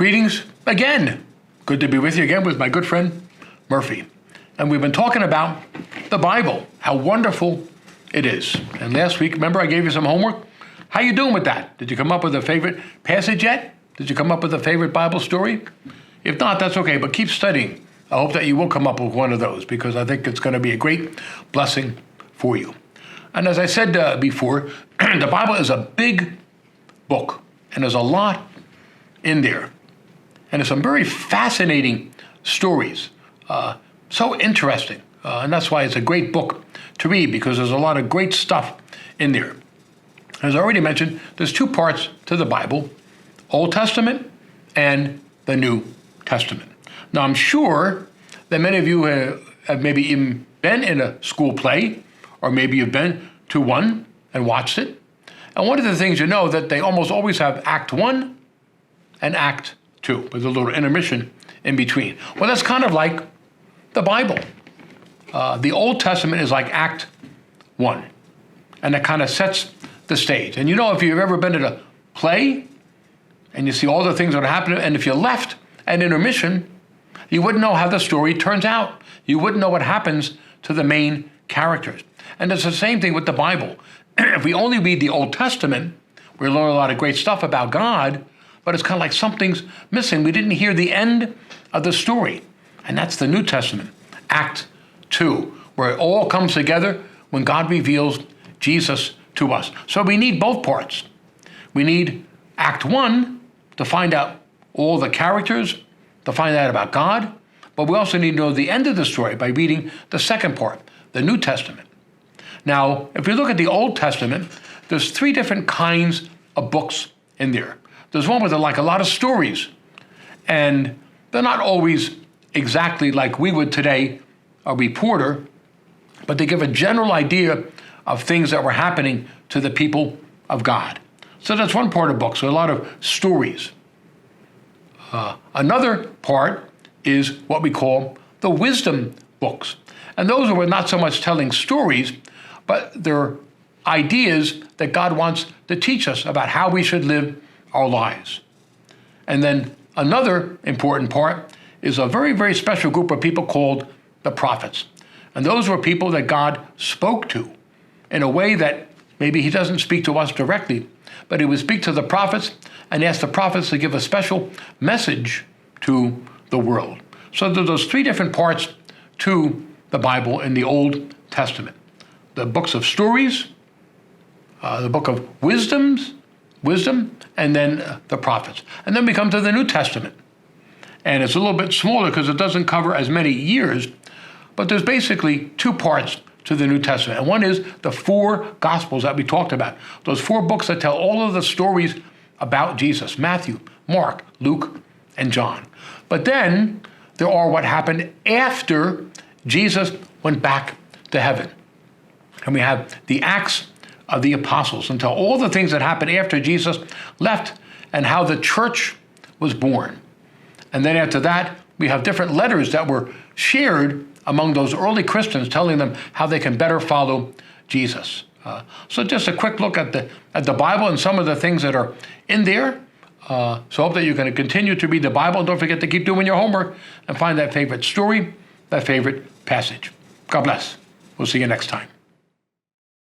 Greetings again. Good to be with you again with my good friend Murphy. And we've been talking about the Bible, how wonderful it is. And last week, remember I gave you some homework? How you doing with that? Did you come up with a favorite passage yet? Did you come up with a favorite Bible story? If not, that's okay, but keep studying. I hope that you will come up with one of those because I think it's going to be a great blessing for you. And as I said before, the Bible is a big book, and there's a lot in there. And there's some very fascinating stories, so interesting. And that's why it's a great book to read, because there's a lot of great stuff in there. As I already mentioned, there's two parts to the Bible, Old Testament and the New Testament. Now, I'm sure that many of you have maybe even been in a school play, or maybe you've been to one and watched it. And one of the things you know that they almost always have Act 1 and Act 2, with a little intermission in between. Well, that's kind of like the Bible. The Old Testament is like Act 1, and it kind of sets the stage. And you know, if you've ever been at a play, and you see all the things that are happening, and if you left at intermission, you wouldn't know how the story turns out. You wouldn't know what happens to the main characters. And it's the same thing with the Bible. If we only read the Old Testament, we learn a lot of great stuff about God, but it's kind of like something's missing. We didn't hear the end of the story. And that's the New Testament, Act 2, where it all comes together when God reveals Jesus to us. So we need both parts. We need Act 1 to find out all the characters, to find out about God, but we also need to know the end of the story by reading the second part, the New Testament. Now, if we look at the Old Testament, there's three different kinds of books in there. There's one with like a lot of stories, and they're not always exactly like we would today, a reporter, but they give a general idea of things that were happening to the people of God. So that's one part of books, so a lot of stories. Another part is what we call the wisdom books. And those are not so much telling stories, but they're ideas that God wants to teach us about how we should live our lives. And then another important part is a very, very special group of people called the prophets. And those were people that God spoke to in a way that maybe he doesn't speak to us directly, but he would speak to the prophets and ask the prophets to give a special message to the world. So there are those three different parts to the Bible in the Old Testament. The books of stories, the book of wisdom, and then the prophets. And then we come to the New Testament. And it's a little bit smaller because it doesn't cover as many years, but there's basically two parts to the New Testament. And one is the four Gospels that we talked about. Those four books that tell all of the stories about Jesus: Matthew, Mark, Luke, and John. But then there are what happened after Jesus went back to heaven. And we have the Acts of the Apostles, and tell all the things that happened after Jesus left and how the church was born. And then after that, we have different letters that were shared among those early Christians, telling them how they can better follow Jesus. So just a quick look at the Bible and some of the things that are in there. So I hope that you're going to continue to read the Bible. And don't forget to keep doing your homework and find that favorite story, that favorite passage. God bless. We'll see you next time.